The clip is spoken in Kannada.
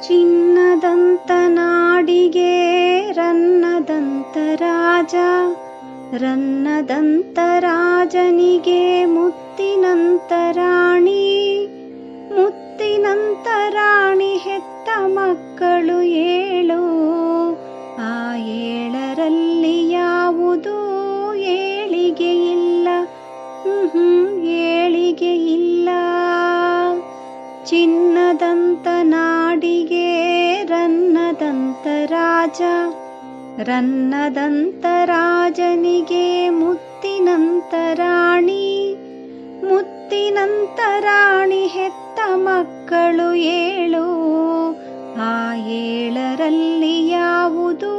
ಚಿನ್ನದಂತ ನಾಡಿಗೆ ರನ್ನದಂತ ರಾಜ, ರನ್ನದಂತ ರಾಜನಿಗೆ ಮುತ್ತಿನಂತ ರಾಣಿ, ಮುತ್ತಿನಂತ ರಾಣಿ ಹೆತ್ತ ಮಕ್ಕಳು 7. ಆ 7ರಲ್ಲಿ ಯಾವುದೂ ಏಳಿಗೆ ಇಲ್ಲ, ಏಳಿಗೆ ಇಲ್ಲ. ಚಿನ್ನದಂತ ನಾಡಿಗೆ ರನ್ನದಂತ ರಾಜ, ರನ್ನದಂತ ರಾಜನಿಗೆ ಮುತ್ತಿನಂತ ರಾಣಿ, ಮುತ್ತಿನಂತ ರಾಣಿ ಹೆತ್ತ ಮಕ್ಕಳು 7. ಆ 7ರಲ್ಲಿ ಯಾವುದೂ